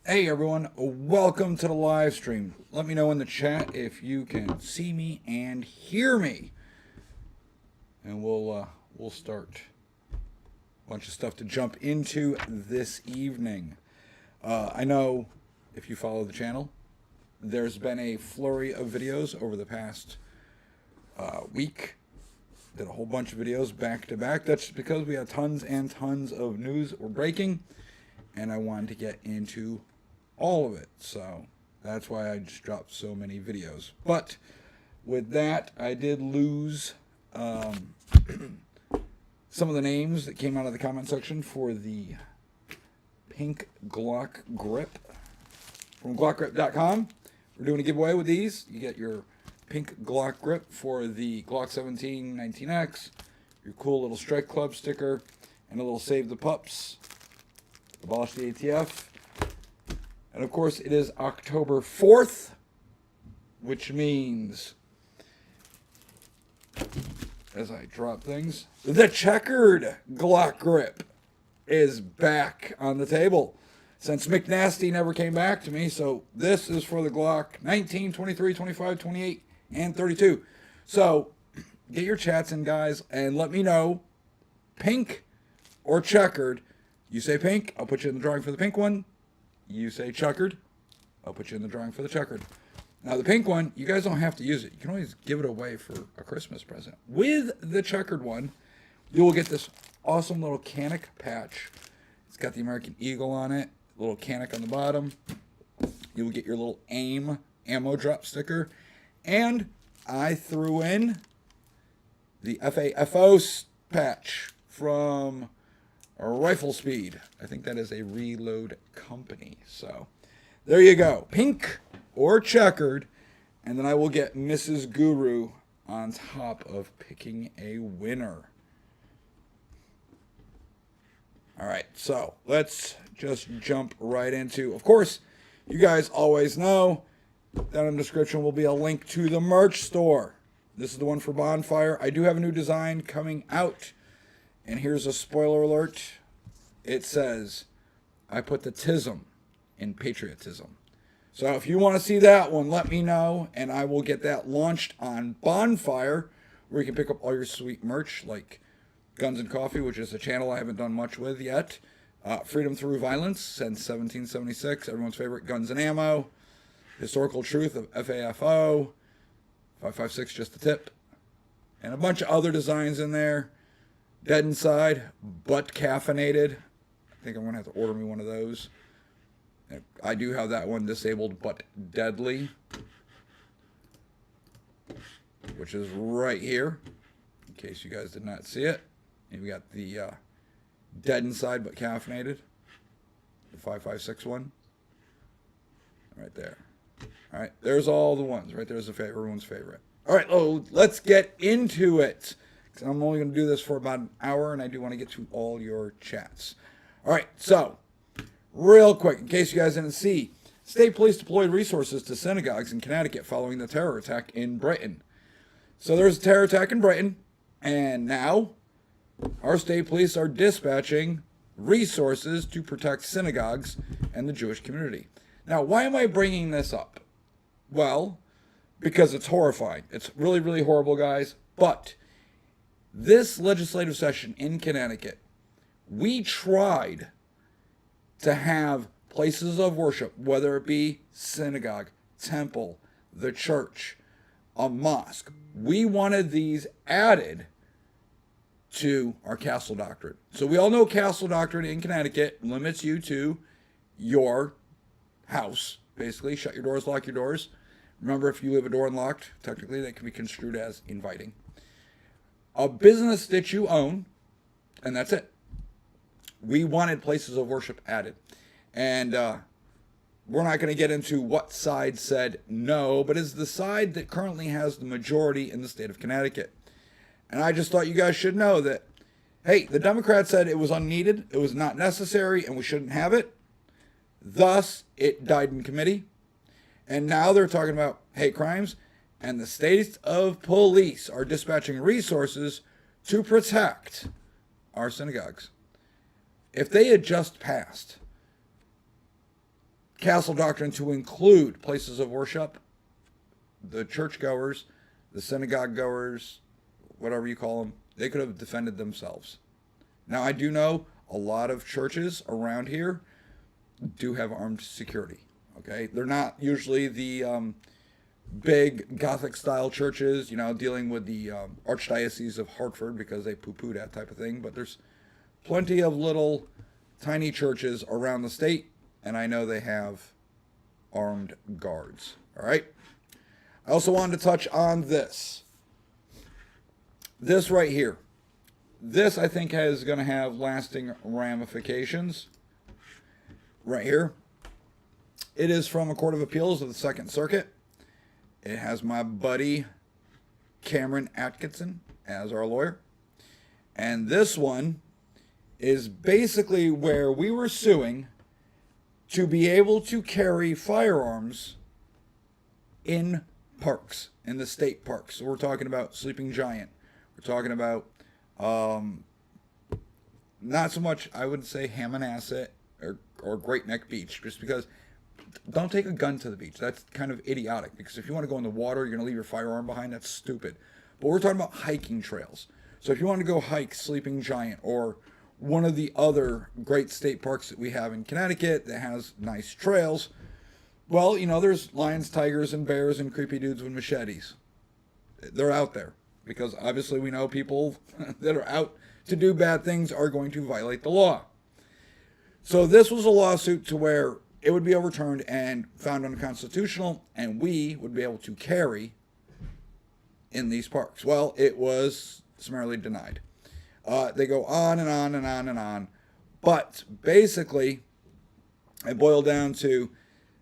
Hey everyone, welcome to the live stream. Let me know in the chat if you can see me and hear me, and we'll start a bunch of stuff to jump into this evening. I know if you follow the channel, there's been a flurry of videos over the past week. Did a whole bunch of videos back to back. That's just because we had tons and tons of news we're breaking, and I wanted to get into all of it. So that's why I just dropped so many videos. But with that, I did lose some of the names that came out of the comment section for the pink Glock grip from glockgrip.com. We're doing a giveaway with these. You get your pink Glock grip for the Glock 17 19X, your cool little Strike Club sticker, and a little Save the Pups, Abolish the ATF. And of course, it is October 4th, which means, as I drop things, the checkered Glock grip is back on the table. Since McNasty never came back to me, so this is for the Glock 19, 23, 25, 28, and 32. So get your chats in, guys, and let me know, pink or checkered. You say pink, I'll put you in the drawing for the pink one. You say checkered, I'll put you in the drawing for the checkered. Now the pink one, you guys don't have to use it. You can always give it away for a Christmas present. With the checkered one, you will get this awesome little Canic patch. It's got the American Eagle on it, little Canic on the bottom. You will get your little AIM ammo drop sticker. And I threw in the FAFO patch from Rifle Speed. I think that is a Reload company. So there you go. Pink or checkered. And then I will get Mrs. Guru on top of picking a winner. All right, so let's just jump right into, of course, you guys always know down in the description will be a link to the merch store. This is the one for Bonfire. I do have a new design coming out. And here's a spoiler alert. It says, I put the tism in patriotism. So if you want to see that one, let me know, and I will get that launched on Bonfire, where you can pick up all your sweet merch, like Guns and Coffee, which is a channel I haven't done much with yet. Freedom Through Violence, since 1776, everyone's favorite Guns and Ammo. Historical Truth of FAFO. 556, just a tip. And a bunch of other designs in there. Dead Inside, but caffeinated. I think I'm going to have to order me one of those. I do have that one disabled, but deadly, which is right here, in case you guys did not see it. And we got the Dead Inside, but caffeinated, the 556 one, right there. All right, there's all the ones. Right there's everyone's favorite. All right, let's get into it. I'm only going to do this for about an hour, and I do want to get to all your chats. All right, so real quick, in case you guys didn't see, state police deployed resources to synagogues in Connecticut following the terror attack in Britain. So there's a terror attack in Britain, and now our state police are dispatching resources to protect synagogues and the Jewish community. Now, why am I bringing this up? Well, because it's horrifying. It's really, really horrible, guys, but this legislative session in Connecticut, we tried to have places of worship, whether it be synagogue, temple, the church, a mosque. We wanted these added to our castle doctrine. So we all know castle doctrine in Connecticut limits you to your house. Basically, shut your doors, lock your doors. Remember, if you leave a door unlocked, technically that can be construed as inviting. A business that you own, and that's it. We wanted places of worship added. And we're not going to get into what side said no, but it's the side that currently has the majority in the state of Connecticut. And I just thought you guys should know that, hey, the Democrats said it was unneeded, it was not necessary, and we shouldn't have it. Thus, it died in committee. And now they're talking about hate crimes, and the states of police are dispatching resources to protect our synagogues. If they had just passed castle doctrine to include places of worship, the churchgoers, the synagogue goers, whatever you call them, they could have defended themselves. Now, I do know a lot of churches around here do have armed security. Okay, they're not usually the big Gothic-style churches, you know, dealing with the Archdiocese of Hartford, because they poo-poo that type of thing. But there's plenty of little tiny churches around the state, and I know they have armed guards. All right. I also wanted to touch on this. This right here. This, I think, is going to have lasting ramifications. Right here. It is from a court of appeals of the Second Circuit. It has my buddy Cameron Atkinson as our lawyer. And this one is basically where we were suing to be able to carry firearms in parks, in the state parks. So we're talking about Sleeping Giant. We're talking about not so much, I would say, Hammonasset or Great Neck Beach, just because don't take a gun to the beach. That's kind of idiotic, because if you want to go in the water, you're going to leave your firearm behind. That's stupid. But we're talking about hiking trails. So if you want to go hike Sleeping Giant or one of the other great state parks that we have in Connecticut that has nice trails, well, you know, there's lions, tigers, and bears and creepy dudes with machetes. They're out there because obviously we know people that are out to do bad things are going to violate the law. So this was a lawsuit to where it would be overturned and found unconstitutional, and we would be able to carry in these parks. Well, it was summarily denied. They go on and on and on and on. But basically, it boiled down to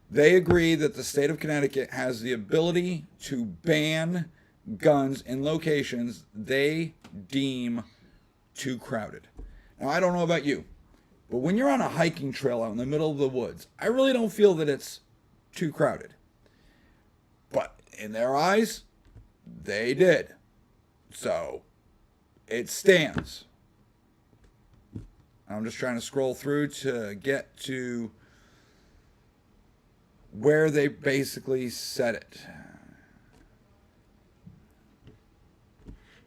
they agree that the state of Connecticut has the ability to ban guns in locations they deem too crowded. Now, I don't know about you, but when you're on a hiking trail out in the middle of the woods, I really don't feel that it's too crowded. But in their eyes, they did. So it stands. I'm just trying to scroll through to get to where they basically said it.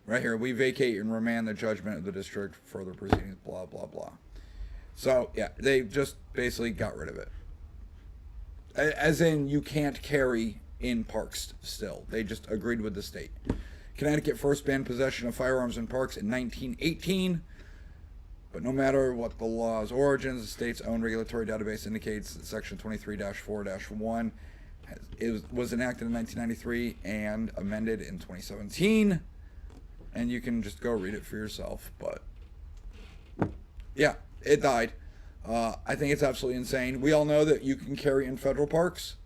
Right here, we vacate and remand the judgment of the district for further proceedings, blah, blah, blah. So, yeah, they just basically got rid of it. As in, you can't carry in parks still. They just agreed with the state. Connecticut first banned possession of firearms in parks in 1918. But no matter what the law's origins, the state's own regulatory database indicates that Section 23-4-1 was enacted in 1993 and amended in 2017. And you can just go read it for yourself. But, yeah, it died. I think it's absolutely insane. We all know that you can carry in federal parks.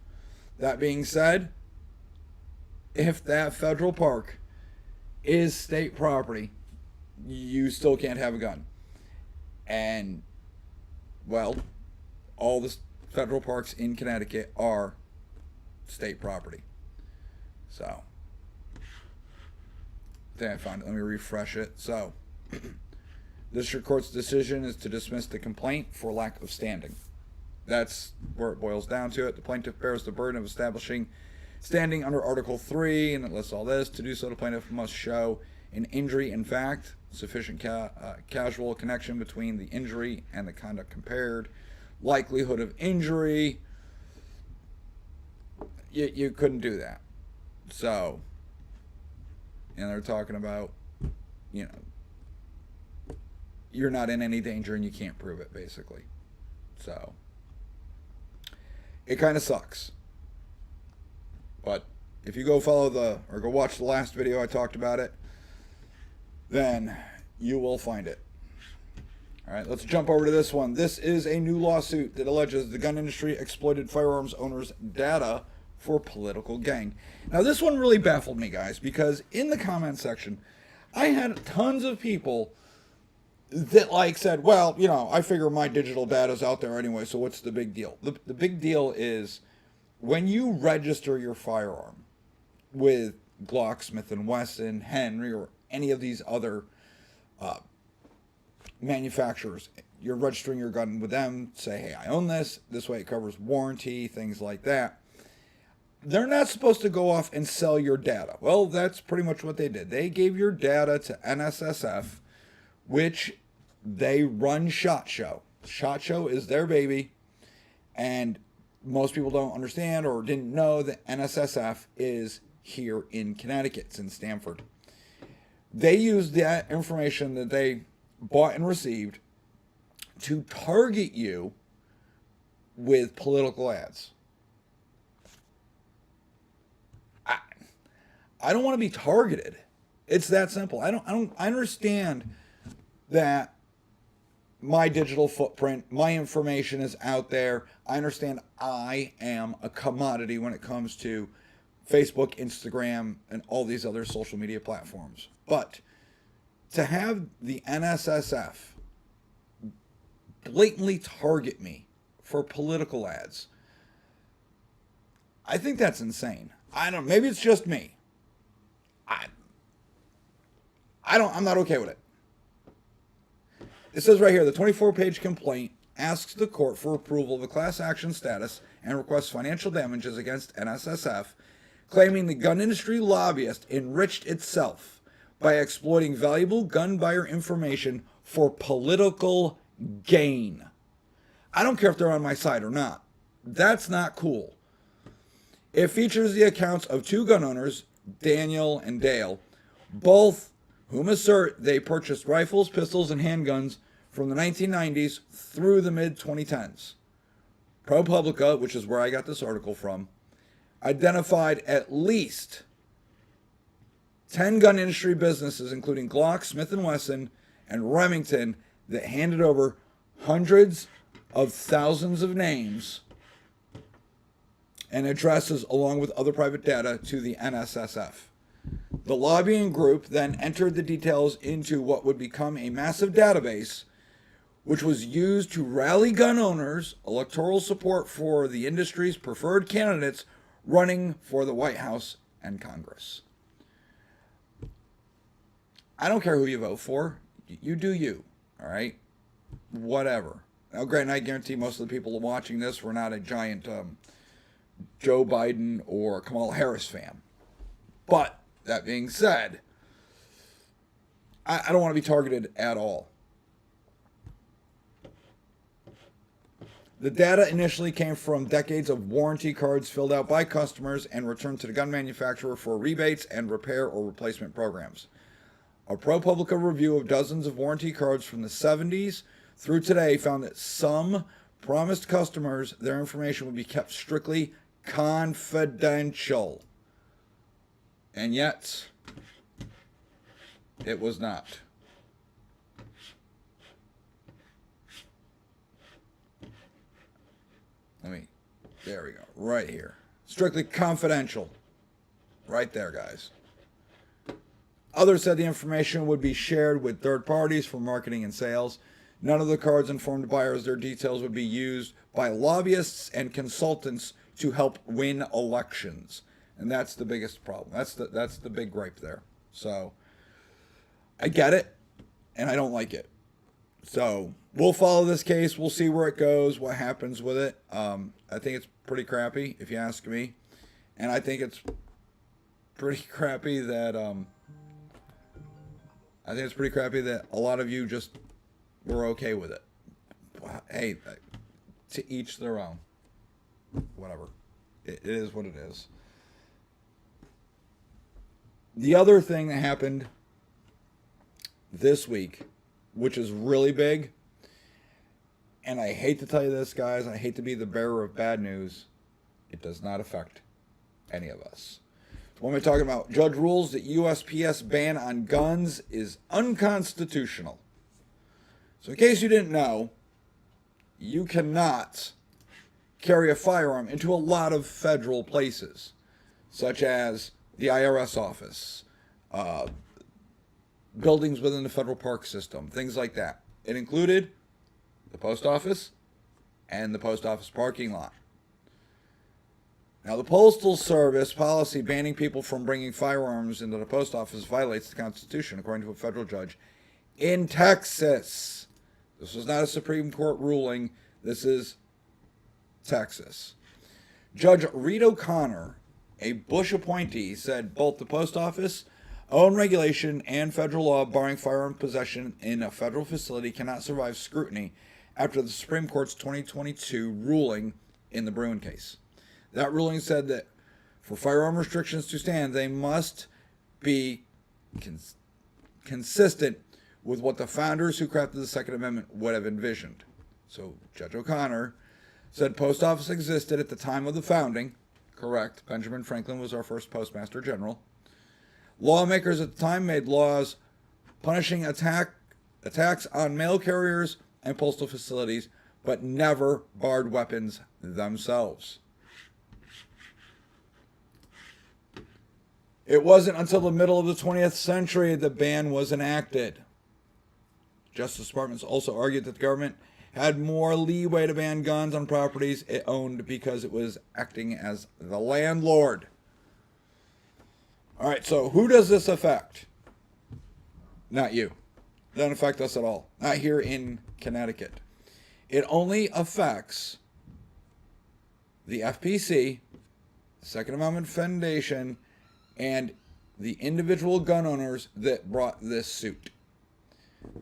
That being said, if that federal park is state property, you still can't have a gun. And, well, all the federal parks in Connecticut are state property. So, I think I found it. Let me refresh it. So, the district court's decision is to dismiss the complaint for lack of standing. That's where it boils down to it. The plaintiff bears the burden of establishing standing under Article 3, and it lists all this. To do so, the plaintiff must show an injury in fact, sufficient causal connection between the injury and the conduct compared, likelihood of injury. You couldn't do that. So, and they're talking about, you know, you're not in any danger and you can't prove it, basically. So, it kind of sucks. But if you go go watch the last video I talked about it, then you will find it. All right, let's jump over to this one. This is a new lawsuit that alleges the gun industry exploited firearms owners' data for political gain. Now, this one really baffled me, guys, because in the comment section, I had tons of people that said, well, you know, I figure my digital data's out there anyway, so what's the big deal? The big deal is when you register your firearm with Glock, Smith & Wesson, Henry, or any of these other manufacturers you're registering your gun with them, say, hey, I own this. This way it covers warranty, things like that. They're not supposed to go off and sell your data. Well, that's pretty much what they did. They gave your data to NSSF, which they run SHOT Show. SHOT Show is their baby, and most people don't understand or didn't know that NSSF is here in Connecticut. It's in Stamford. They used that information that they bought and received to target you with political ads. I don't want to be targeted. It's that simple. I understand that my digital footprint, my information is out there. I understand I am a commodity when it comes to Facebook, Instagram, and all these other social media platforms. But to have the NSSF blatantly target me for political ads, I think that's insane. Maybe it's just me. I'm not okay with it. It says right here, the 24-page complaint asks the court for approval of a class action status and requests financial damages against NSSF, claiming the gun industry lobbyist enriched itself by exploiting valuable gun buyer information for political gain. I don't care if they're on my side or not. That's not cool. It features the accounts of two gun owners, Daniel and Dale, both whom assert they purchased rifles, pistols, and handguns from the 1990s through the mid-2010s. ProPublica, which is where I got this article from, identified at least 10 gun industry businesses, including Glock, Smith & Wesson, and Remington, that handed over hundreds of thousands of names and addresses along with other private data to the NSSF. The lobbying group then entered the details into what would become a massive database, which was used to rally gun owners' electoral support for the industry's preferred candidates running for the White House and Congress. I don't care who you vote for. You do you, all right? Whatever. Now, granted, I guarantee most of the people watching this were not a giant Joe Biden or Kamala Harris fan. But that being said, I don't want to be targeted at all. The data initially came from decades of warranty cards filled out by customers and returned to the gun manufacturer for rebates and repair or replacement programs. A ProPublica review of dozens of warranty cards from the 70s through today found that some promised customers their information would be kept strictly confidential. And yet, it was not. There we go, right here. Strictly confidential. Right there, guys. Others said the information would be shared with third parties for marketing and sales. None of the cards informed buyers their details would be used by lobbyists and consultants to help win elections. And that's the biggest problem. That's the big gripe there. So I get it, and I don't like it. So we'll follow this case. We'll see where it goes, what happens with it. I think it's pretty crappy, if you ask me. And I think it's pretty crappy that a lot of you just were okay with it. Hey, to each their own. Whatever. It is what it is. The other thing that happened this week, which is really big, and I hate to tell you this, guys, I hate to be the bearer of bad news, it does not affect any of us. When we're talking about judge rules that USPS ban on guns is unconstitutional. So in case you didn't know, you cannot carry a firearm into a lot of federal places, such as the IRS office, buildings within the federal park system, things like that. It included the post office and the post office parking lot. Now, the Postal Service policy banning people from bringing firearms into the post office violates the Constitution, according to a federal judge in Texas. This was not a Supreme Court ruling. This is Texas. Judge Reed O'Connor, a Bush appointee, said both the post office own regulation and federal law barring firearm possession in a federal facility cannot survive scrutiny after the Supreme Court's 2022 ruling in the Bruin case. That ruling said that for firearm restrictions to stand, they must be consistent with what the founders who crafted the Second Amendment would have envisioned. So Judge O'Connor said post office existed at the time of the founding. Correct. Benjamin Franklin was our first postmaster general. Lawmakers at the time made laws punishing attacks on mail carriers and postal facilities, but never barred weapons themselves. It wasn't until the middle of the 20th century the ban was enacted. Justice Departments also argued that the government had more leeway to ban guns on properties it owned because it was acting as the landlord. All right, so who does this affect? Not you. It doesn't affect us at all. Not here in Connecticut. It only affects the FPC, Second Amendment Foundation, and the individual gun owners that brought this suit.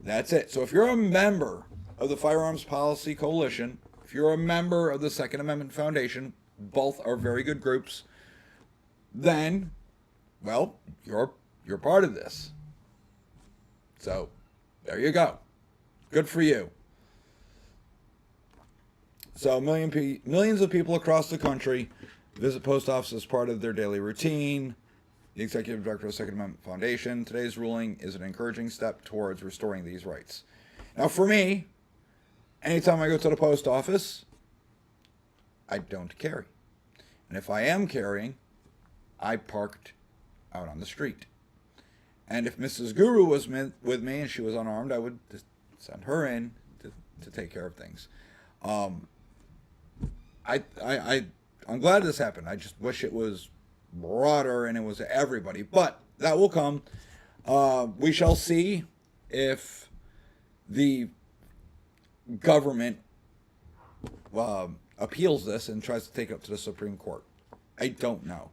That's it. So if you're a member of the Firearms Policy Coalition, if you're a member of the Second Amendment Foundation, both are very good groups, then, well, you're part of this. So there you go. Good for you. So millions of people across the country visit post offices as part of their daily routine. The executive director of the Second Amendment Foundation, today's ruling is an encouraging step towards restoring these rights. Now, for me, anytime I go to the post office, I don't carry. And if I am carrying, I parked out on the street. And if Mrs. Guru was with me and she was unarmed, I would just send her in to take care of things. I'm glad this happened. I just wish it was broader and it was everybody, but that will come. We shall see if the government appeals this and tries to take it up to the Supreme Court. I don't know.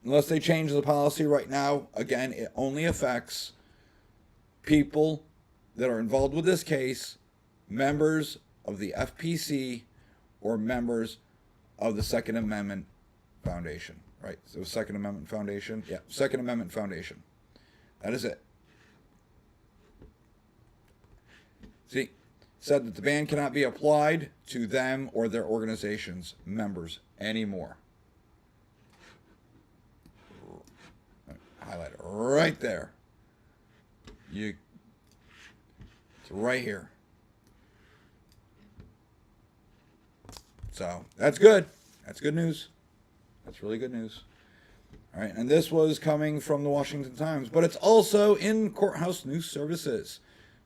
Unless they change the policy right now, again, it only affects people that are involved with this case, members of the FPC or members of the Second Amendment Foundation, right? So Second Amendment Foundation. Yeah, Second Amendment Foundation. That is it. See, said that the ban cannot be applied to them or their organization's members anymore. Highlight it right there. It's right here. So that's good. That's good news. That's really good news. All right, and this was coming from the Washington Times, but it's also in Courthouse News Services.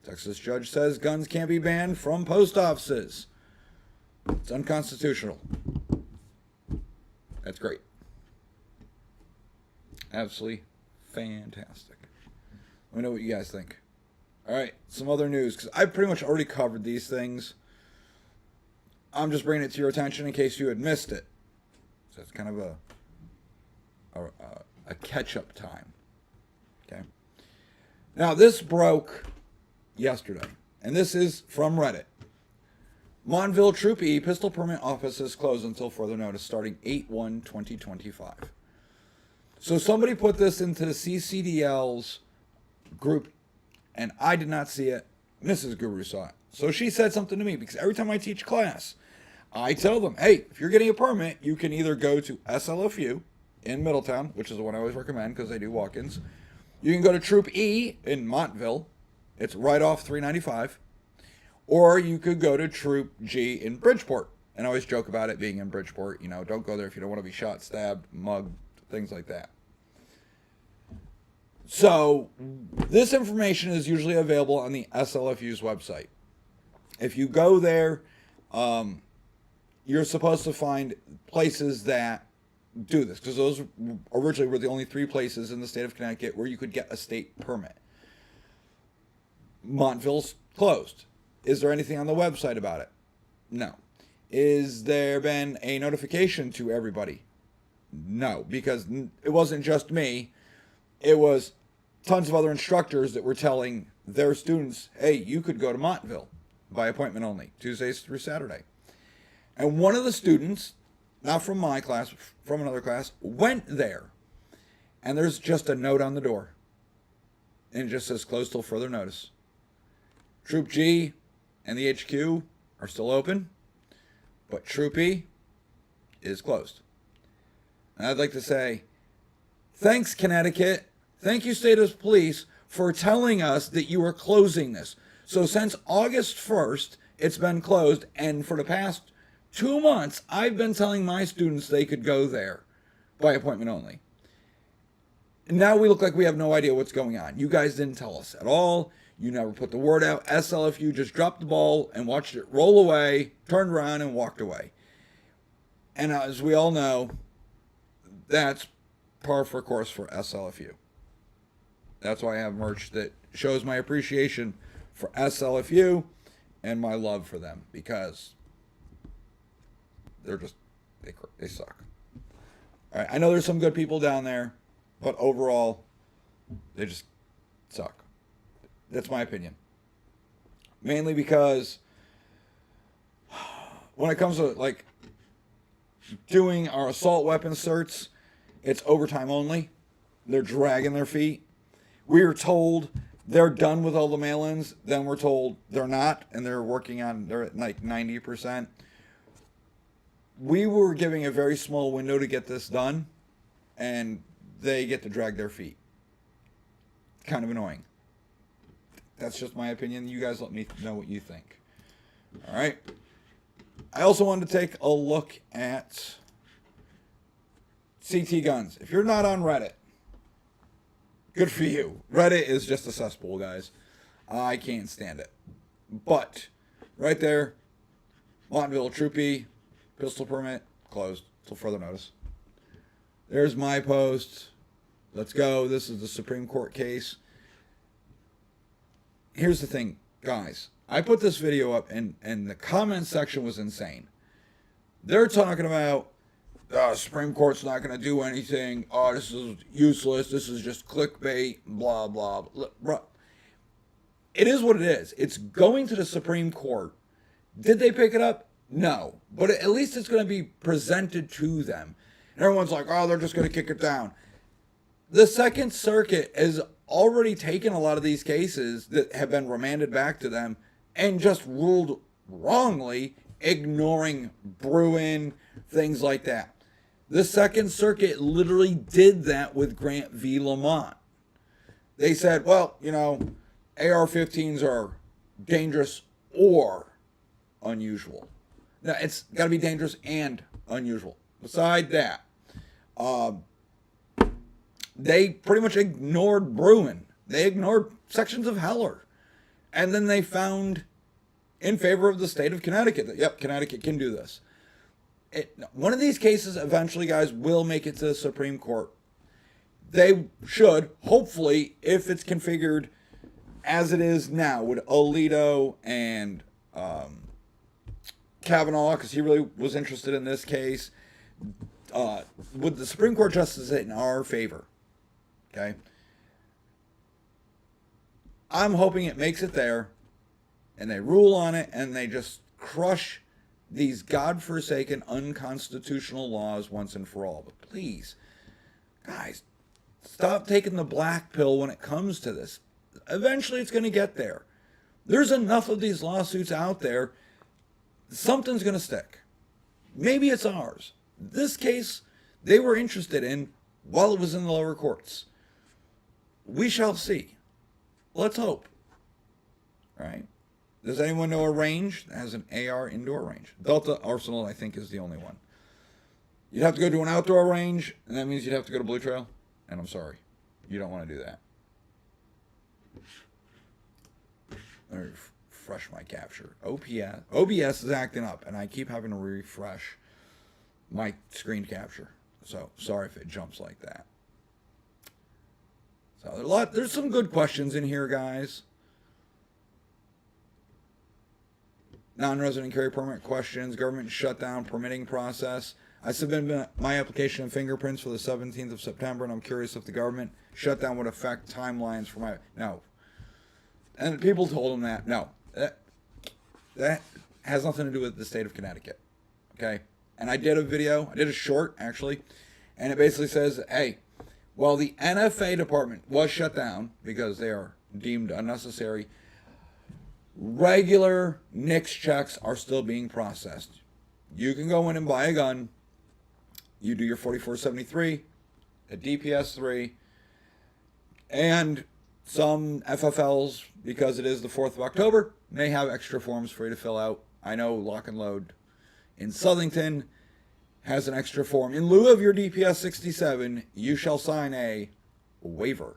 Texas judge says guns can't be banned from post offices. It's unconstitutional. That's great. Absolutely fantastic. Let me know what you guys think. All right, some other news, because I pretty much already covered these things. I'm just bringing it to your attention in case you had missed it. So it's kind of a catch-up time. Okay. Now, this broke yesterday, and this is from Reddit. Montville Troop E pistol permit office is closed until further notice starting 8/1/2025. So somebody put this into the CCDL's group, and I did not see it. Mrs. Guru saw it. So she said something to me, because every time I teach class, I tell them, hey, if you're getting a permit, you can either go to SLFU in Middletown, which is the one I always recommend because they do walk-ins. You can go to Troop E in Montville. It's right off 395. Or you could go to Troop G in Bridgeport. And I always joke about it being in Bridgeport. You know, don't go there if you don't want to be shot, stabbed, mugged, things like that. So this information is usually available on the SLFU's website. If you go there, you're supposed to find places that do this, because those originally were the only 3 places in the state of Connecticut where you could get a state permit. Montville's closed. Is there anything on the website about it? No. Is there been a notification to everybody? No, because it wasn't just me. It was tons of other instructors that were telling their students, hey, you could go to Montville by appointment only, Tuesdays through Saturday. And one of the students, not from my class, from another class, went there. And there's just a note on the door. And it just says closed till further notice. Troop G and the HQ are still open, but Troop E is closed. And I'd like to say, thanks, Connecticut. Thank you, State of Police, for telling us that you are closing this. So since August 1st, it's been closed, and for the past 2 months, I've been telling my students they could go there by appointment only. And now we look like we have no idea what's going on. You guys didn't tell us at all. You never put the word out. SLFU just dropped the ball and watched it roll away, turned around, and walked away. And as we all know, that's par for course for SLFU. That's why I have merch that shows my appreciation for SLFU and my love for them, because they're just, they suck. All right, I know there's some good people down there, but overall, they just suck. That's my opinion. Mainly because when it comes to like doing our assault weapon certs, it's overtime only. They're dragging their feet. We are told they're done with all the mail-ins. Then we're told they're not, and they're at like 90%. We were giving a very small window to get this done, and they get to drag their feet. Kind of annoying. That's just my opinion. You guys let me know what you think. All right. I also wanted to take a look at CT guns. If you're not on Reddit, good for you. Reddit is just a cesspool, guys. I can't stand it. But right there, Montville Troopy, pistol permit, closed till further notice. There's my post. Let's go. This is the Supreme Court case. Here's the thing, guys. I put this video up, and the comment section was insane. They're talking about Supreme Court's not going to do anything. Oh, this is useless. This is just clickbait, blah, blah, blah. It is what it is. It's going to the Supreme Court. Did they pick it up? No. But at least it's going to be presented to them. And everyone's like, oh, they're just going to kick it down. The Second Circuit has already taken a lot of these cases that have been remanded back to them and just ruled wrongly, ignoring Bruin, things like that. The Second Circuit literally did that with Grant v. Lamont. They said, well, you know, AR-15s are dangerous or unusual. Now, it's got to be dangerous and unusual. Beside that, they pretty much ignored Bruin. They ignored sections of Heller. And then they found in favor of the state of Connecticut that, yep, Connecticut can do this. One of these cases eventually, guys, will make it to the Supreme Court. They should, hopefully, if it's configured as it is now with Alito and Kavanaugh, because he really was interested in this case, with the Supreme Court justices in our favor. Okay. I'm hoping it makes it there and they rule on it and they just crush these godforsaken unconstitutional laws once and for all. But please, guys, stop taking the black pill when it comes to this. Eventually it's going to get there. There's enough of these lawsuits out there. Something's going to stick. Maybe it's ours. This case they were interested in while it was in the lower courts. We shall see. Let's hope. All right. Does anyone know a range that has an AR indoor range? Delta Arsenal, I think, is the only one. You'd have to go to an outdoor range, and that means you'd have to go to Blue Trail. And I'm sorry. You don't want to do that. Let me refresh my capture. OBS is acting up, and I keep having to refresh my screen capture. So sorry if it jumps like that. So there's some good questions in here, guys. non-resident carry permit questions, government shutdown, permitting process. I submitted my application and fingerprints for the 17th of September, and I'm curious if the government shutdown would affect timelines for my... No. And people told them that. No. That has nothing to do with the state of Connecticut. Okay? And I did a video. I did a short, actually. And it basically says, hey, while the NFA department was shut down because they are deemed unnecessary, regular NICS checks are still being processed. You can go in and buy a gun. You do your 4473, a DPS 3, and some FFLs, because it is the 4th of October, may have extra forms for you to fill out. I know Lock and Load in Southington has an extra form. In lieu of your DPS 67, you shall sign a waiver.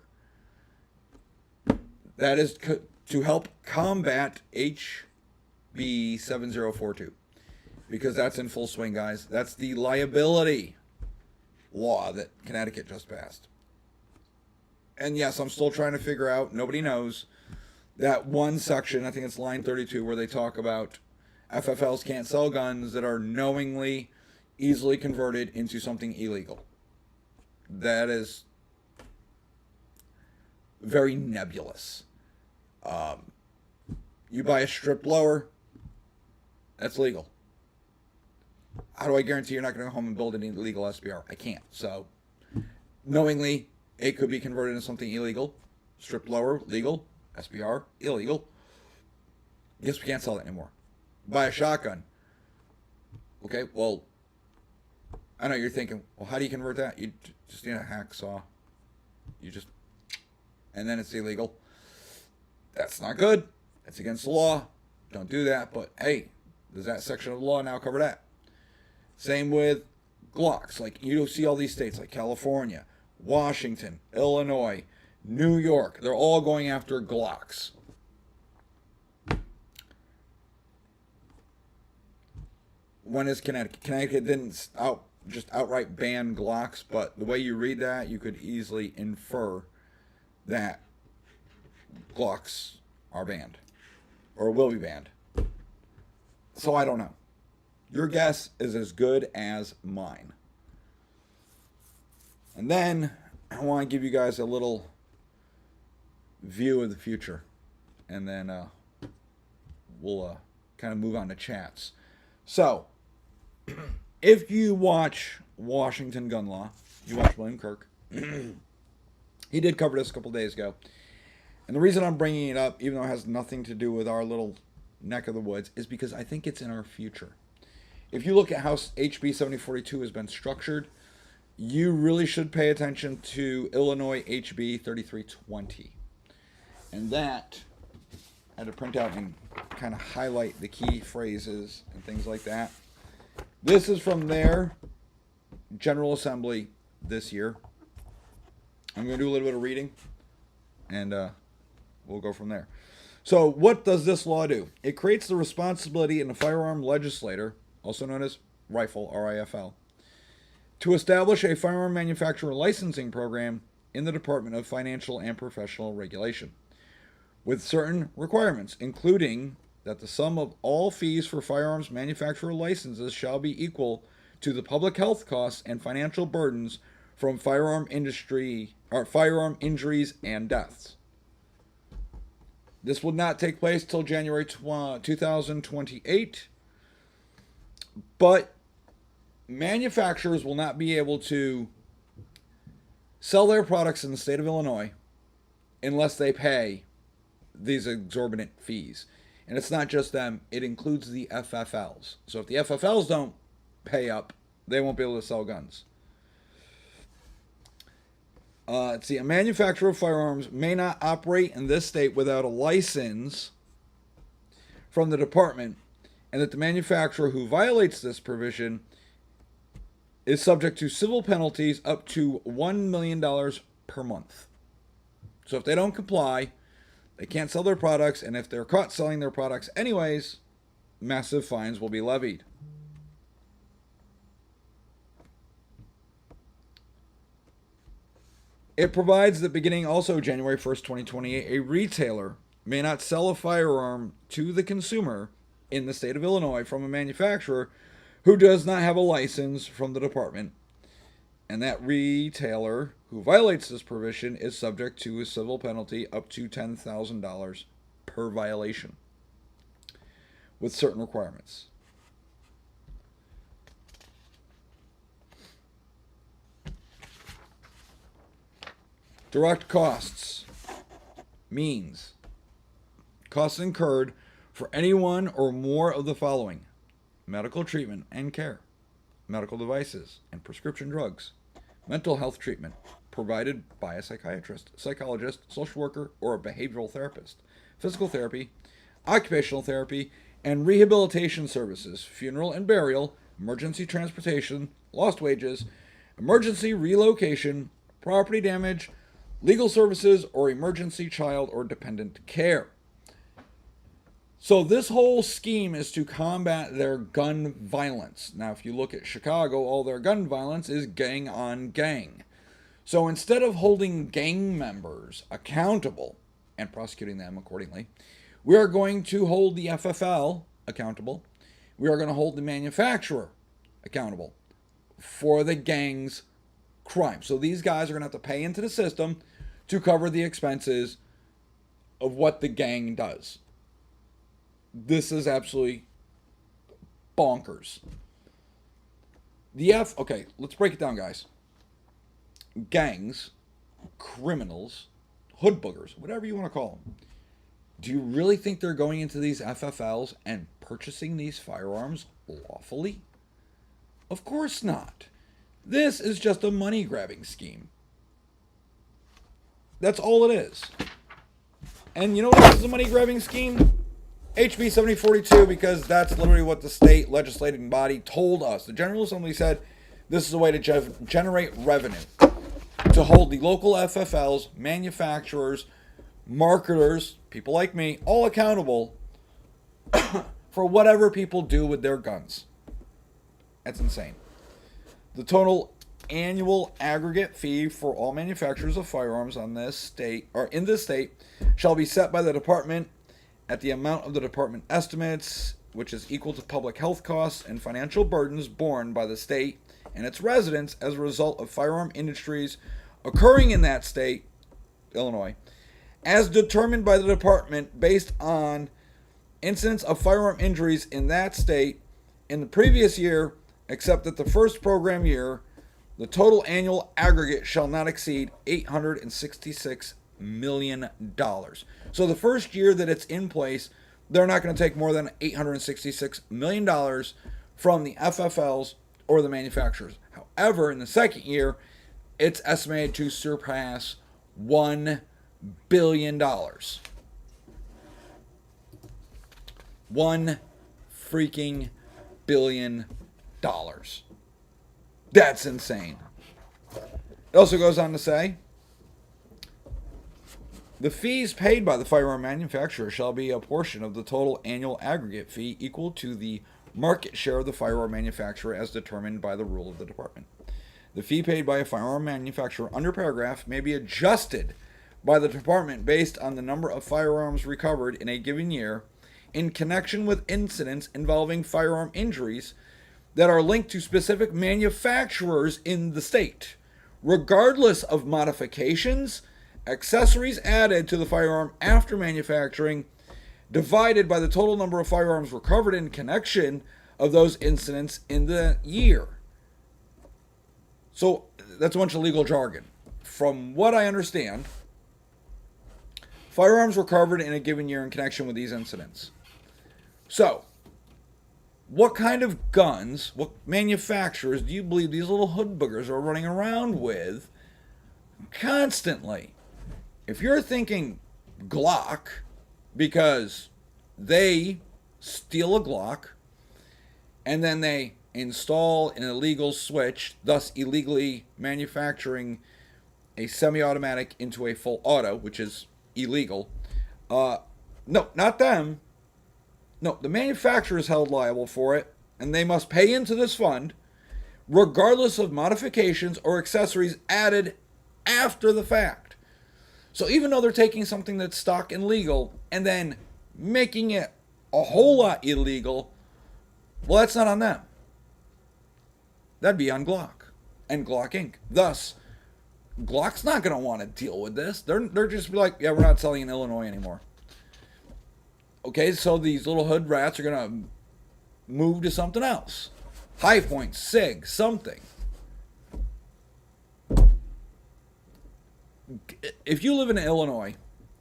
That is to help combat HB 7042. Because that's in full swing, guys. That's the liability law that Connecticut just passed. And yes, I'm still trying to figure out, nobody knows, that one section, I think it's line 32, where they talk about FFLs can't sell guns that are knowingly, easily converted into something illegal. That is very nebulous. You buy a strip blower, that's legal. How do I guarantee you're not going to go home and build an illegal SBR? I can't. So, knowingly, it could be converted into something illegal. Strip blower, legal. SBR, illegal. Guess we can't sell that anymore. Buy a shotgun. Okay, well, I know you're thinking, well, how do you convert that? You just need a hacksaw. And then it's illegal. That's not good. It's against the law. Don't do that. But, hey, does that section of the law now cover that? Same with Glocks. Like, you see all these states like California, Washington, Illinois, New York. They're all going after Glocks. When is Connecticut? Connecticut didn't just outright ban Glocks, but the way you read that, you could easily infer that Glocks are banned or will be banned. So I don't know. Your guess is as good as mine. And then I want to give you guys a little view of the future. And then we'll kind of move on to chats. So, if you watch Washington Gun Law, you watch William Kirk. He did cover this a couple days ago. And the reason I'm bringing it up, even though it has nothing to do with our little neck of the woods, is because I think it's in our future. If you look at how HB 7042 has been structured, you really should pay attention to Illinois HB 3320. And that, I had to print out and kind of highlight the key phrases and things like that. This is from their General Assembly this year. I'm going to do a little bit of reading, and we'll go from there. So what does this law do? It creates the responsibility in the firearm legislator, also known as RIFLE, R-I-F-L, to establish a firearm manufacturer licensing program in the Department of Financial and Professional Regulation, with certain requirements, including that the sum of all fees for firearms manufacturer licenses shall be equal to the public health costs and financial burdens from firearm industry or firearm injuries and deaths. This will not take place till January 2028, but manufacturers will not be able to sell their products in the state of Illinois unless they pay these exorbitant fees. And it's not just them, it includes the FFLs. So if the FFLs don't pay up, they won't be able to sell guns. Let's see, a manufacturer of firearms may not operate in this state without a license from the department, and that the manufacturer who violates this provision is subject to civil penalties up to $1 million per month. So if they don't comply, they can't sell their products, and if they're caught selling their products anyways, massive fines will be levied. It provides that beginning also January 1st, 2028, a retailer may not sell a firearm to the consumer in the state of Illinois from a manufacturer who does not have a license from the department, and that retailer who violates this provision is subject to a civil penalty up to $10,000 per violation, with certain requirements. Direct costs means costs incurred for any one or more of the following: medical treatment and care, medical devices and prescription drugs, mental health treatment provided by a psychiatrist, psychologist, social worker, or a behavioral therapist, physical therapy, occupational therapy, and rehabilitation services, funeral and burial, emergency transportation, lost wages, emergency relocation, property damage, legal services, or emergency child or dependent care. So this whole scheme is to combat their gun violence. Now, if you look at Chicago, all their gun violence is gang on gang. So instead of holding gang members accountable and prosecuting them accordingly, we are going to hold the FFL accountable. We are going to hold the manufacturer accountable for the gang's crime. So these guys are going to have to pay into the system to cover the expenses of what the gang does. This is absolutely bonkers. Okay, let's break it down, guys. Gangs, criminals, hood boogers, whatever you want to call them. Do you really think they're going into these FFLs and purchasing these firearms lawfully? Of course not. This is just a money-grabbing scheme. That's all it is. And you know what is a money-grabbing scheme? HB 7042, because that's literally what the state legislating body told us. The General Assembly said this is a way to generate revenue, to hold the local FFLs, manufacturers, marketers, people like me, all accountable for whatever people do with their guns. That's insane. The total annual aggregate fee for all manufacturers of firearms in this state shall be set by the department at the amount of the department estimates, which is equal to public health costs and financial burdens borne by the state and its residents as a result of firearm industries occurring in that state, Illinois, as determined by the department based on incidents of firearm injuries in that state in the previous year, except that the first program year, the total annual aggregate shall not exceed $866 million. So the first year that it's in place, they're not going to take more than $866 million from the FFLs or the manufacturers. However, in the second year, it's estimated to surpass $1 billion. $1 freaking billion. That's insane. It also goes on to say, the fees paid by the firearm manufacturer shall be a portion of the total annual aggregate fee equal to the market share of the firearm manufacturer as determined by the rule of the department. The fee paid by a firearm manufacturer under paragraph may be adjusted by the department based on the number of firearms recovered in a given year in connection with incidents involving firearm injuries that are linked to specific manufacturers in the state, regardless of modifications, accessories added to the firearm after manufacturing, divided by the total number of firearms recovered in connection of those incidents in the year. So that's a bunch of legal jargon. From what I understand, firearms recovered in a given year in connection with these incidents. So, what kind of guns, what manufacturers do you believe these little hood boogers are running around with constantly? If you're thinking Glock, because they steal a Glock and then they install an illegal switch, thus illegally manufacturing a semi-automatic into a full auto, which is illegal. No, not them. No, the manufacturer is held liable for it, and they must pay into this fund, regardless of modifications or accessories added after the fact. So even though they're taking something that's stock and legal and then making it a whole lot illegal, well, that's not on them. That'd be on Glock and Glock Inc. Thus, Glock's not going to want to deal with this. They're just like, yeah, we're not selling in Illinois anymore. Okay, so these little hood rats are going to move to something else. High Point, SIG, something. If you live in Illinois,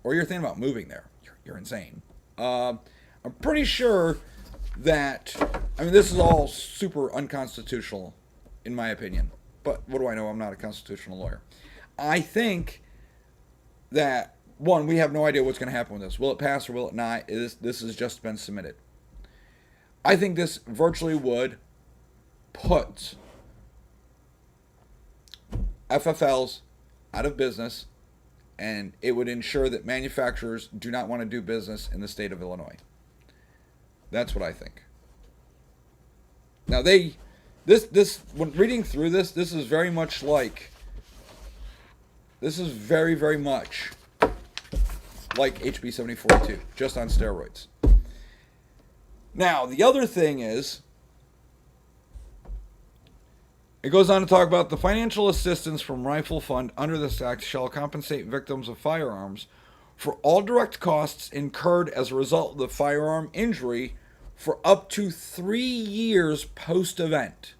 or you're thinking about moving there, you're insane. I'm pretty sure that, I mean, this is all super unconstitutional, in my opinion. But what do I know? I'm not a constitutional lawyer. I think that, one, we have no idea what's going to happen with this. Will it pass or will it not? This has just been submitted. I think this virtually would put FFLs out of business, and it would ensure that manufacturers do not want to do business in the state of Illinois. That's what I think. Now when reading through this is very much like, this is very, very much like HB 7042, just on steroids. Now, the other thing is, it goes on to talk about the financial assistance from Rifle Fund under this act shall compensate victims of firearms for all direct costs incurred as a result of the firearm injury for up to 3 years post-event,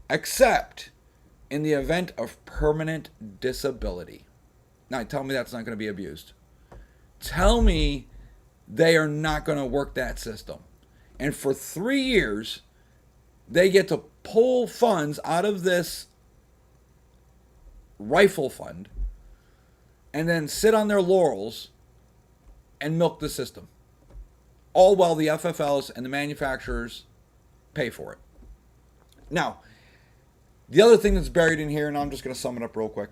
except in the event of permanent disability. Now, tell me that's not going to be abused. Tell me they are not going to work that system. And for 3 years, they get to pull funds out of this rifle fund and then sit on their laurels and milk the system. All while the FFLs and the manufacturers pay for it. Now, the other thing that's buried in here, and I'm just going to sum it up real quick,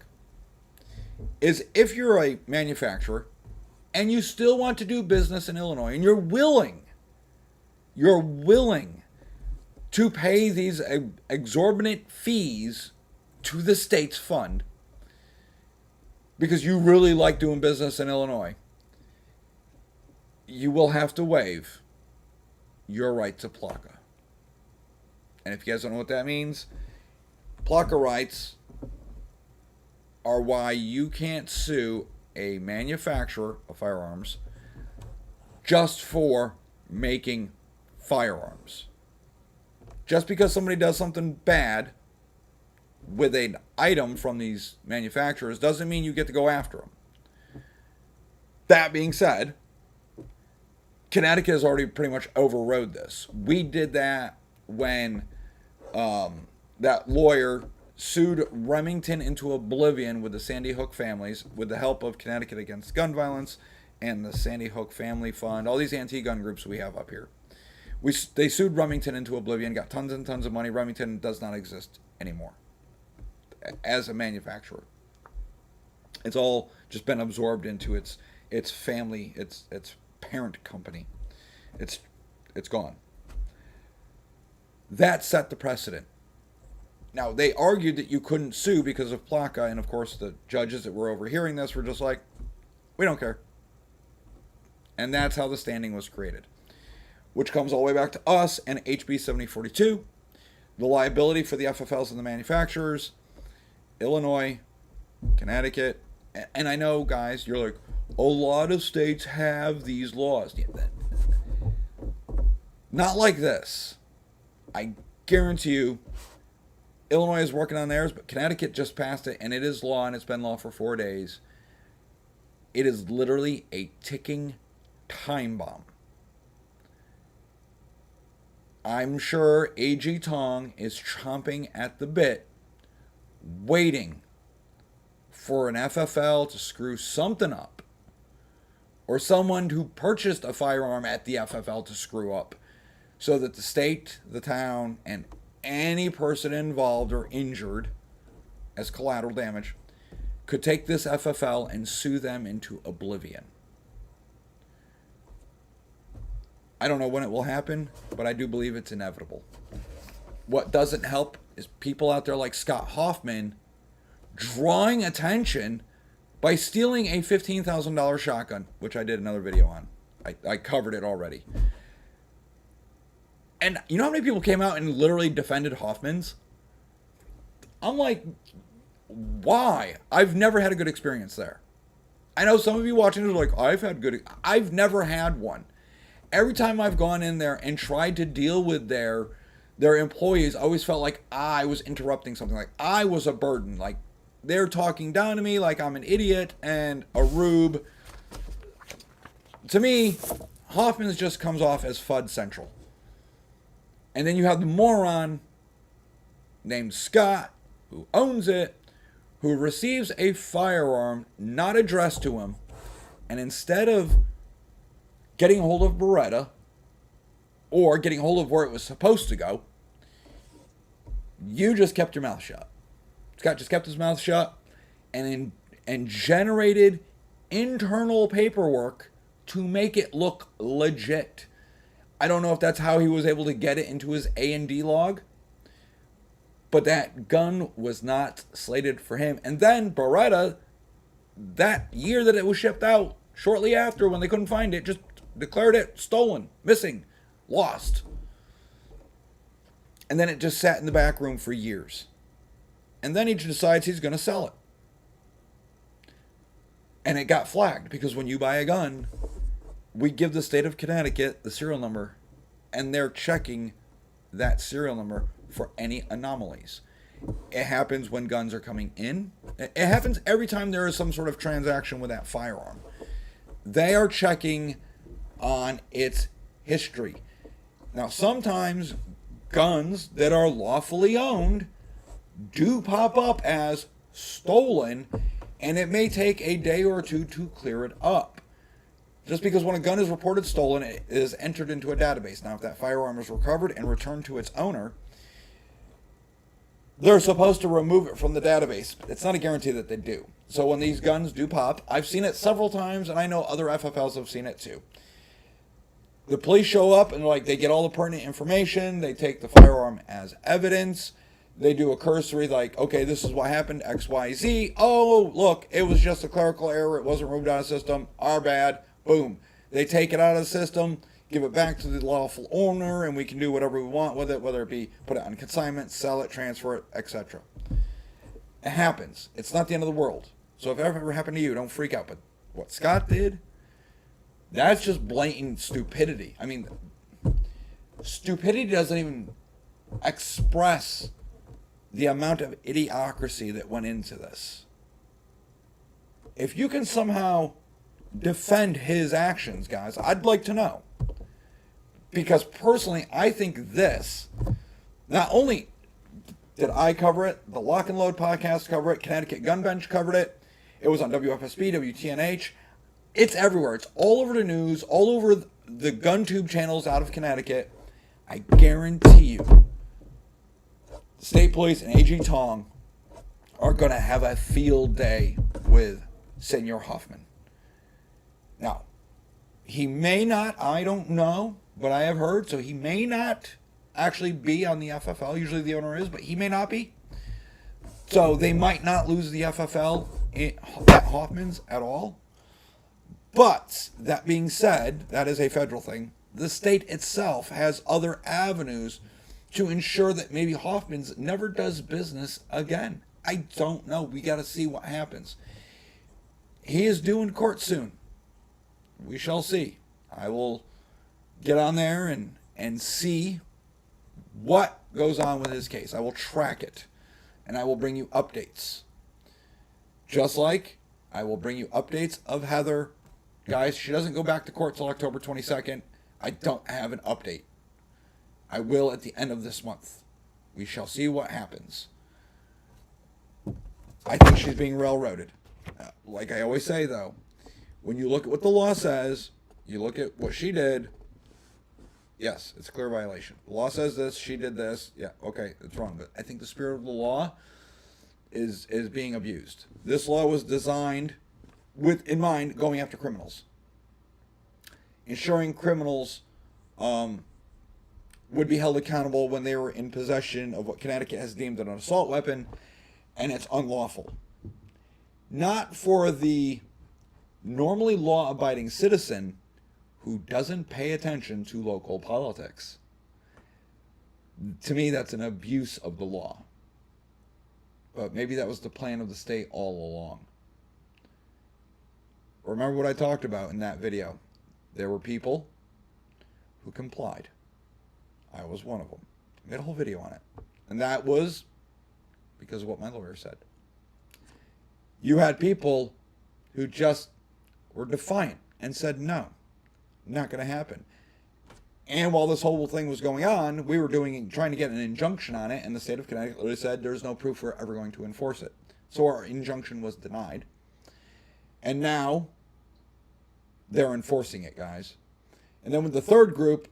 is if you're a manufacturer and you still want to do business in Illinois and you're willing to pay these exorbitant fees to the state's fund because you really like doing business in Illinois, you will have to waive your right to PLCA. And if you guys don't know what that means, PLCA rights are why you can't sue a manufacturer of firearms just for making firearms. Just because somebody does something bad with an item from these manufacturers doesn't mean you get to go after them. That being said, Connecticut has already pretty much overrode this. We did that when that lawyer sued Remington into oblivion with the Sandy Hook families with the help of Connecticut Against Gun Violence and the Sandy Hook Family Fund, all these anti-gun groups we have up here. They sued Remington into oblivion, got tons and tons of money. Remington does not exist anymore as a manufacturer. It's all just been absorbed into its family, its parent company. It's gone. That set the precedent. Now, they argued that you couldn't sue because of PLCA, and of course the judges that were overhearing this were just like, we don't care. And that's how the standing was created. Which comes all the way back to us and HB 7042, the liability for the FFLs and the manufacturers, Illinois, Connecticut, and I know, guys, you're like, a lot of states have these laws. Yeah, not like this. I guarantee you, Illinois is working on theirs, but Connecticut just passed it, and it is law, and it's been law for 4 days. It is literally a ticking time bomb. I'm sure AG Tong is chomping at the bit, waiting for an FFL to screw something up, or someone who purchased a firearm at the FFL to screw up, so that the state, the town, and any person involved or injured as collateral damage could take this FFL and sue them into oblivion. I don't know when it will happen, but I do believe it's inevitable. What doesn't help is people out there like Scott Hoffman drawing attention by stealing a $15,000 shotgun, which I did another video on. I covered it already. And you know how many people came out and literally defended Hoffman's? I'm like, why? I've never had a good experience there. I know some of you watching are like, I've never had one. Every time I've gone in there and tried to deal with their employees, I always felt like I was interrupting something, like I was a burden, like they're talking down to me like I'm an idiot and a rube. To me, Hoffman's just comes off as FUD Central. And then you have the moron named Scott, who owns it, who receives a firearm not addressed to him, and instead of getting a hold of Beretta, or getting a hold of where it was supposed to go, you just kept your mouth shut. Scott just kept his mouth shut and generated internal paperwork to make it look legit. I don't know if that's how he was able to get it into his A&D log, but that gun was not slated for him. And then Beretta, that year that it was shipped out, shortly after when they couldn't find it, just declared it stolen, missing, lost. And then it just sat in the back room for years. And then he decides he's going to sell it. And it got flagged because when you buy a gun, we give the state of Connecticut the serial number, and they're checking that serial number for any anomalies. It happens when guns are coming in. It happens every time there is some sort of transaction with that firearm. They are checking on its history. Now, sometimes guns that are lawfully owned do pop up as stolen, and it may take a day or two to clear it up. Just because when a gun is reported stolen, it is entered into a database. Now, if that firearm is recovered and returned to its owner, they're supposed to remove it from the database. It's not a guarantee that they do. So when these guns do pop, I've seen it several times, and I know other FFLs have seen it too. The police show up and they get all the pertinent information. They take the firearm as evidence. They do a cursory okay, this is what happened, X, Y, Z. Oh, look, it was just a clerical error. It wasn't removed out of the system. Our bad. Boom. They take it out of the system, give it back to the lawful owner, and we can do whatever we want with it, whether it be put it on consignment, sell it, transfer it, etc. It happens. It's not the end of the world. So if it ever happened to you, don't freak out. But what Scott did, that's just blatant stupidity. I mean, stupidity doesn't even express the amount of idiocracy that went into this. If you can somehow defend his actions, guys, I'd like to know. Because personally, I think this, not only did I cover it, the Lock and Load podcast covered it, Connecticut Gun Bench covered it, it was on WFSB, WTNH, it's everywhere. It's all over the news, all over the GunTube channels out of Connecticut. I guarantee you, the state police and AG Tong are going to have a field day with Senor Hoffman. Now, he may not, I don't know, but I have heard, so he may not actually be on the FFL. Usually the owner is, but he may not be. So they might not lose the FFL at Hoffman's at all. But that being said, that is a federal thing. The state itself has other avenues to ensure that maybe Hoffman's never does business again. I don't know. We got to see what happens. He is due in court soon. We shall see. I will get on there and see what goes on with his case. I will track it, and I will bring you updates. Just like I will bring you updates of Heather. Guys, she doesn't go back to court till October 22nd. I don't have an update. I will at the end of this month. We shall see what happens. I think she's being railroaded. Like I always say, though, when you look at what the law says, you look at what she did, yes, it's a clear violation. The law says this, she did this, yeah, okay, it's wrong. But I think the spirit of the law is being abused. This law was designed with in mind going after criminals. Ensuring criminals would be held accountable when they were in possession of what Connecticut has deemed an assault weapon, and it's unlawful. Not for the normally law-abiding citizen who doesn't pay attention to local politics. To me, that's an abuse of the law. But maybe that was the plan of the state all along. Remember what I talked about in that video. There were people who complied. I was one of them. I made a whole video on it. And that was because of what my lawyer said. You had people who just were defiant and said, no, not going to happen. And while this whole thing was going on, we were trying to get an injunction on it, and the state of Connecticut literally said there's no proof we're ever going to enforce it. So our injunction was denied. And now they're enforcing it, guys. And then with the third group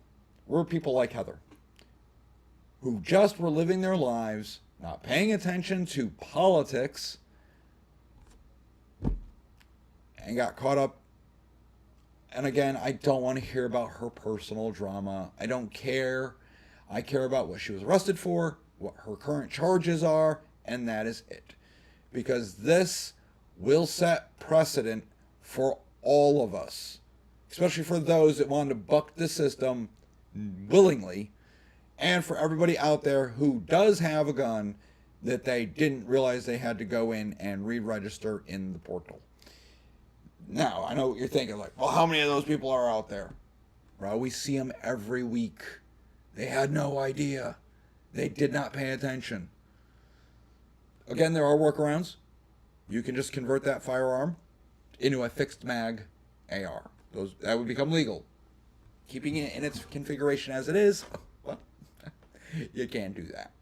were people like Heather, who just were living their lives, not paying attention to politics, and got caught up. And again, I don't want to hear about her personal drama. I don't care. I care about what she was arrested for, what her current charges are, and that is it. Because this will set precedent for all of us, especially for those that want to buck the system willingly, and for everybody out there who does have a gun that they didn't realize they had to go in and re-register in the portal. Now, I know what you're thinking, like, well, how many of those people are out there? Well, we see them every week. They had no idea. They did not pay attention. Again, there are workarounds. You can just convert that firearm into a fixed mag AR. That would become legal. Keeping it in its configuration as it is, well, you can't do that.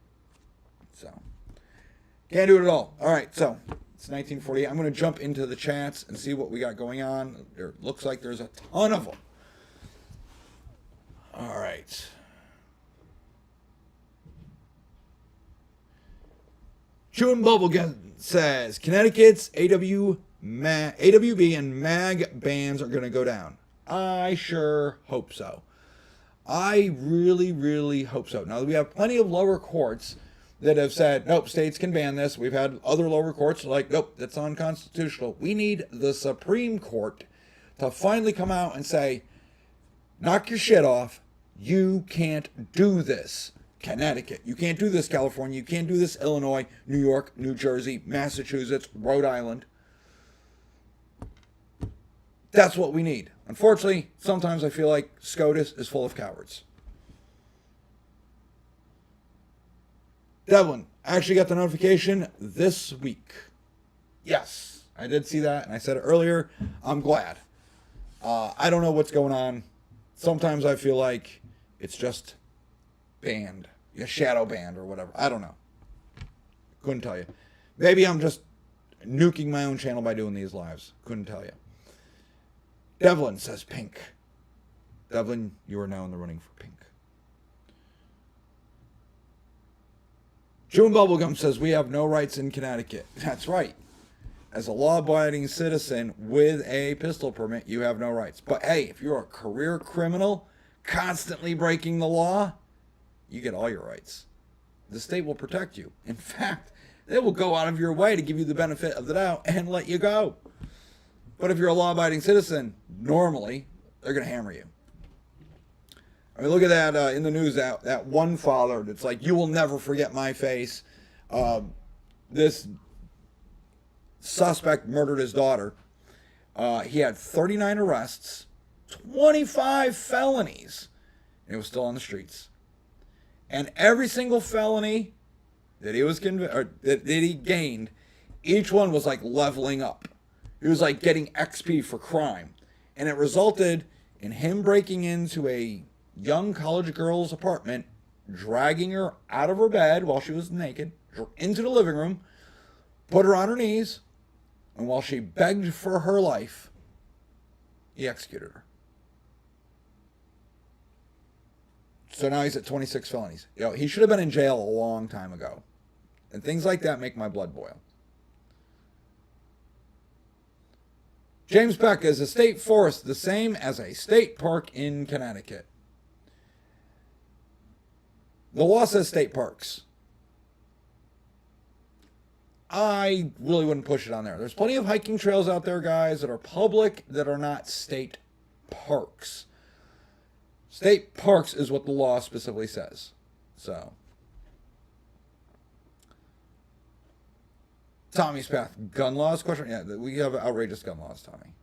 So, can't do it at all. All right, so it's 1948. I'm going to jump into the chats and see what we got going on. There looks like there's a ton of them. All right. Chewing Bubblegum says Connecticut's AWB and MAG bans are going to go down. I sure hope so. I really, really hope so. Now, we have plenty of lower courts that have said, nope, states can ban this. We've had other lower courts like, nope, that's unconstitutional. We need the Supreme Court to finally come out and say, knock your shit off. You can't do this, Connecticut. You can't do this, California. You can't do this, Illinois, New York, New Jersey, Massachusetts, Rhode Island. That's what we need. Unfortunately, sometimes I feel like SCOTUS is full of cowards. Devlin, I actually got the notification this week. Yes, I did see that, and I said it earlier. I'm glad. I don't know what's going on. Sometimes I feel like it's just banned, a shadow banned or whatever. I don't know. Couldn't tell you. Maybe I'm just nuking my own channel by doing these lives. Couldn't tell you. Devlin says pink. Devlin, you are now in the running for pink. June Bubblegum says we have no rights in Connecticut. That's right. As a law-abiding citizen with a pistol permit, you have no rights. But hey, if you're a career criminal constantly breaking the law, you get all your rights. The state will protect you. In fact, they will go out of your way to give you the benefit of the doubt and let you go. But if you're a law-abiding citizen, normally, they're going to hammer you. I mean, look at that in the news, that one father that's like, you will never forget my face. This suspect murdered his daughter. He had 39 arrests, 25 felonies, and he was still on the streets. And every single felony that he was that he gained, each one was like leveling up. It was like getting XP for crime. And it resulted in him breaking into a young college girl's apartment, dragging her out of her bed while she was naked, into the living room, put her on her knees, and while she begged for her life, he executed her. So now he's at 26 felonies. You know, he should have been in jail a long time ago. And things like that make my blood boil. James Peck, is a state forest the same as a state park in Connecticut? The law says state parks. I really wouldn't push it on there. There's plenty of hiking trails out there, guys, that are public that are not state parks. State parks is what the law specifically says. So, Tommy's Path, gun laws question? Yeah, we have outrageous gun laws, Tommy.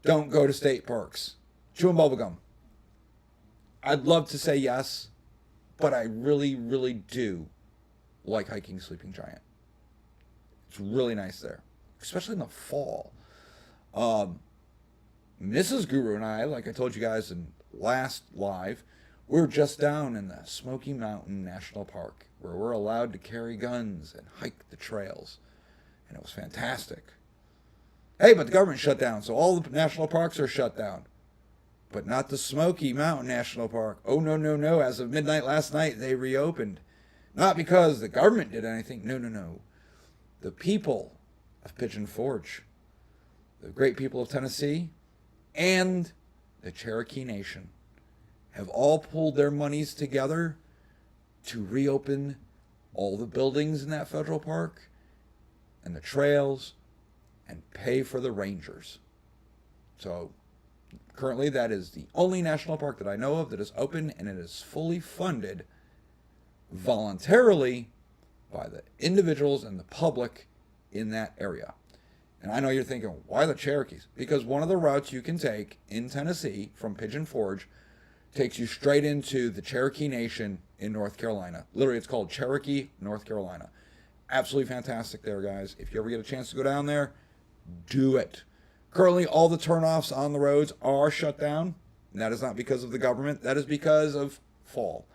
Don't go to state parks. Chewing bubblegum. I'd love to say yes, but I really, really do like hiking Sleeping Giant. It's really nice there, especially in the fall. Mrs. Guru and I, like I told you guys in last live, we're just down in the Smoky Mountain National Park, where we're allowed to carry guns and hike the trails, and it was fantastic. Hey, but the government shut down, so all the national parks are shut down. But not the Smoky Mountain National Park. Oh, no, no, no. As of midnight last night, they reopened. Not because the government did anything. No, no, no. The people of Pigeon Forge, the great people of Tennessee, and the Cherokee Nation have all pulled their monies together to reopen all the buildings in that federal park and the trails and pay for the rangers. So currently that is the only national park that I know of that is open, and it is fully funded voluntarily by the individuals and the public in that area. And I know you're thinking, why the Cherokees? Because one of the routes you can take in Tennessee from Pigeon Forge takes you straight into the Cherokee Nation in North Carolina. Literally, it's called Cherokee, North Carolina. Absolutely fantastic there, guys. If you ever get a chance to go down there, do it. Currently, all the turnoffs on the roads are shut down. And that is not because of the government. That is because of fall.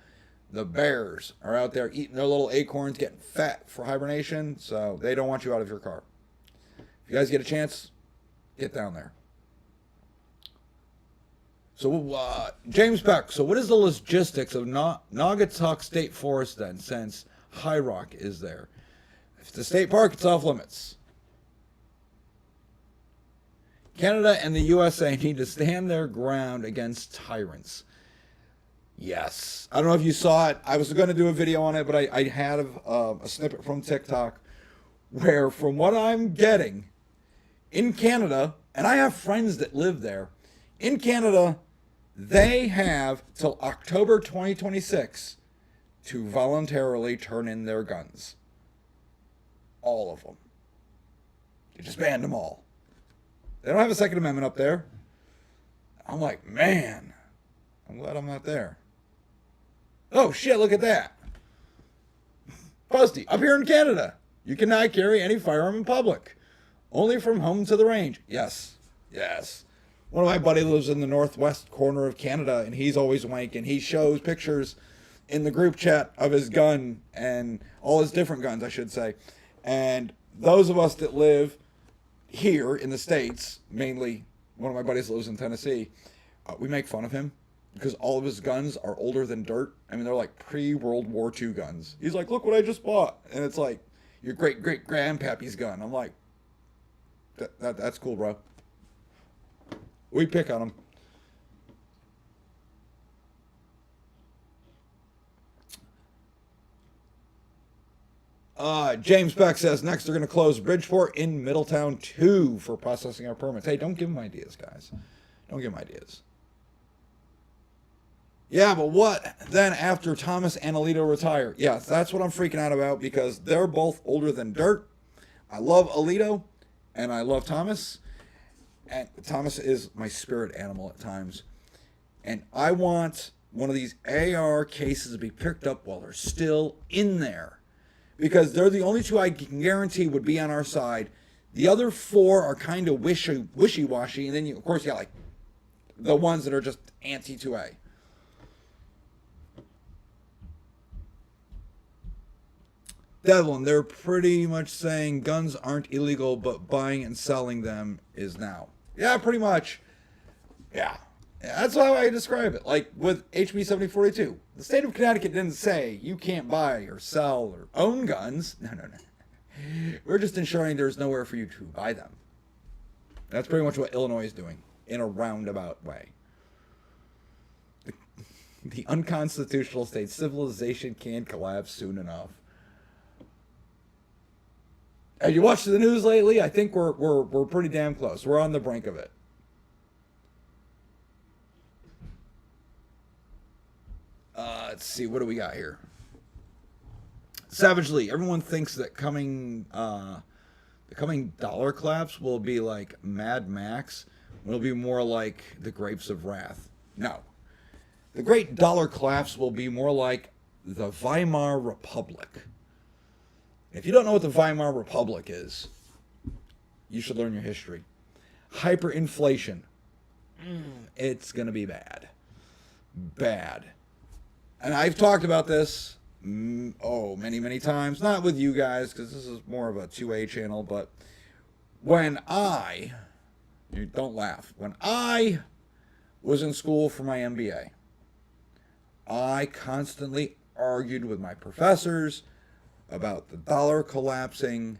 The bears are out there eating their little acorns, getting fat for hibernation, so they don't want you out of your car. If you guys get a chance, get down there. So, James Beck, so what is the logistics of Naugatuck State Forest then, since High Rock is there? If it's a state park, it's off limits. Canada and the USA need to stand their ground against tyrants. Yes. I don't know if you saw it. I was going to do a video on it, but I had a snippet from TikTok where, from what I'm getting, in Canada, and I have friends that live there, in Canada, they have till October 2026 to voluntarily turn in their guns. All of them. They just banned them all. They don't have a Second Amendment up there. I'm like, man, I'm glad I'm not there. Oh, shit, look at that. Posty, up here in Canada, you cannot carry any firearm in public. Only from home to the range. Yes, yes. One of my buddies lives in the northwest corner of Canada, and he's always wanking. He shows pictures in the group chat of his gun, and all his different guns, I should say. And those of us that live here in the States, mainly one of my buddies lives in Tennessee, we make fun of him because all of his guns are older than dirt. I mean, they're like pre-World War II guns. He's like, look what I just bought. And it's like, your great-great-grandpappy's gun. I'm like, that's cool, bro. We pick on them. James Beck says, next they're going to close Bridgeport in Middletown 2 for processing our permits. Hey, don't give them ideas, guys. Don't give them ideas. Yeah, but what then after Thomas and Alito retire? Yeah, that's what I'm freaking out about, because they're both older than dirt. I love Alito, and I love Thomas. And Thomas is my spirit animal at times. And I want one of these AR cases to be picked up while they're still in there, because they're the only two I can guarantee would be on our side. The other four are kind of wishy-washy, and then you, of course, you got like the ones that are just anti-2A. Devlin, they're pretty much saying guns aren't illegal, but buying and selling them is now. Yeah, pretty much. Yeah. That's how I describe it. Like with HB 7042. The state of Connecticut didn't say you can't buy or sell or own guns. No. We're just ensuring there's nowhere for you to buy them. That's pretty much what Illinois is doing in a roundabout way. The unconstitutional state civilization can't collapse soon enough. Have you watched the news lately? I think we're pretty damn close. We're on the brink of it. Let's see, what do we got here? Savagely, everyone thinks that the coming dollar collapse will be like Mad Max. It'll be more like the Grapes of Wrath. No. The great dollar collapse will be more like the Weimar Republic. If you don't know what the Weimar Republic is, you should learn your history. Hyperinflation. It's going to be bad. Bad. And I've talked about this, many, many times. Not with you guys, because this is more of a 2A channel, but don't laugh. When I was in school for my MBA, I constantly argued with my professors about the dollar collapsing,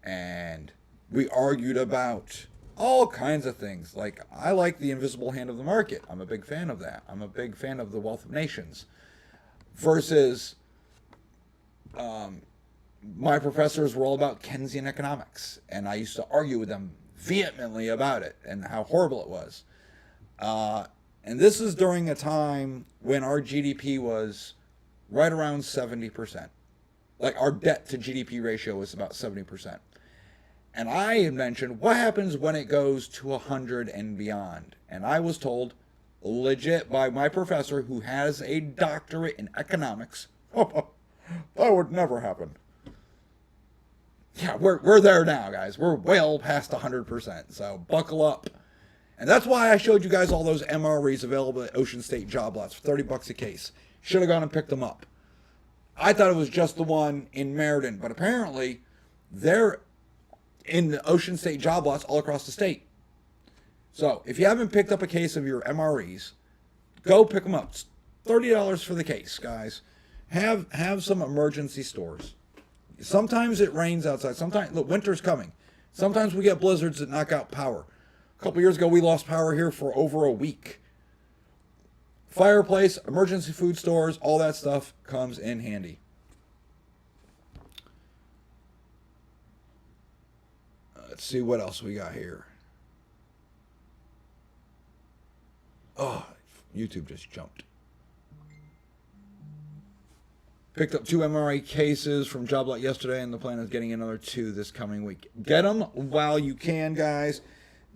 and we argued about all kinds of things. Like, I like the invisible hand of the market. I'm a big fan of that. I'm a big fan of the wealth of nations. Versus, my professors were all about Keynesian economics, and I used to argue with them vehemently about it and how horrible it was. And this is during a time when our GDP was right around 70%. Like, our debt to GDP ratio was about 70%. And I had mentioned, what happens when it goes to 100 and beyond? And I was told, legit by my professor, who has a doctorate in economics, that would never happen. Yeah, we're there now, guys. We're well past 100%, so buckle up. And that's why I showed you guys all those MREs available at Ocean State job lots for 30 bucks a case. Should have gone and picked them up. I thought it was just the one in Meriden, but apparently they're in the Ocean State job lots all across the state. So if you haven't picked up a case of your MREs, go pick them up. It's $30 for the case, guys. Have some emergency stores. Sometimes it rains outside. Sometimes, look, winter's coming. Sometimes we get blizzards that knock out power. A couple years ago, we lost power here for over a week. Fireplace, emergency food stores, all that stuff comes in handy. Let's see what else we got here. Oh, YouTube just jumped. Picked up 2 MRE cases from job lot yesterday, and the plan is getting another 2 this coming week. Get them while you can, guys.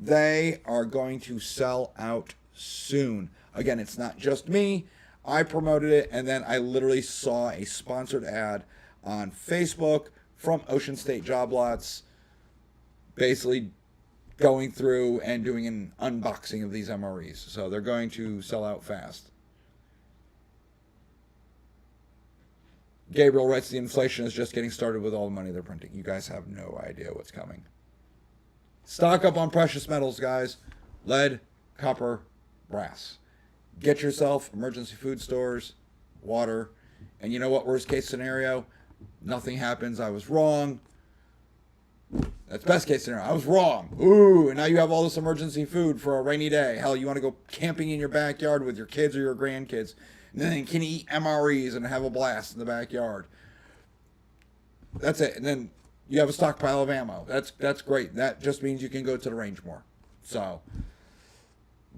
They are going to sell out soon. Again, it's not just me. I promoted it, and then I literally saw a sponsored ad on Facebook from Ocean State job lots, basically going through and doing an unboxing of these MREs. So they're going to sell out fast. Gabriel writes, the inflation is just getting started with all the money they're printing. You guys have no idea what's coming. Stock up on precious metals, guys. Lead, copper, brass. Get yourself emergency food stores, water. And you know what? Worst case scenario, nothing happens. I was wrong. That's best case scenario. I was wrong. Ooh, and now you have all this emergency food for a rainy day. Hell, you want to go camping in your backyard with your kids or your grandkids. And then can you eat MREs and have a blast in the backyard? That's it. And then you have a stockpile of ammo. That's great. That just means you can go to the range more. So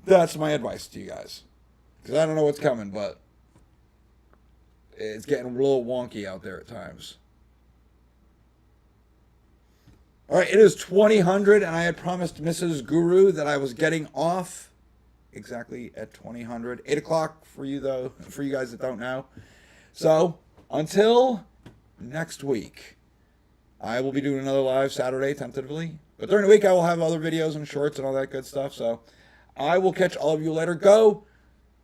that's my advice to you guys. Because I don't know what's coming, but it's getting a little wonky out there at times. All right, it is 2000, and I had promised Mrs. Guru that I was getting off exactly at 2000. 8 o'clock for you, though, for you guys that don't know. So until next week, I will be doing another live Saturday, tentatively. But during the week, I will have other videos and shorts and all that good stuff. So I will catch all of you later. Go,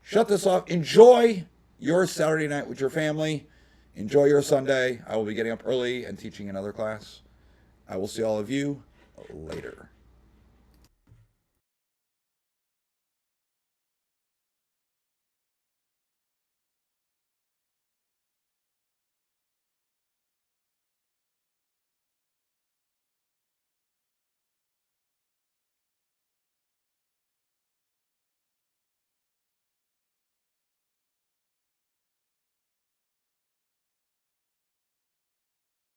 shut this off. Enjoy your Saturday night with your family. Enjoy your Sunday. I will be getting up early and teaching another class. I will see all of you later.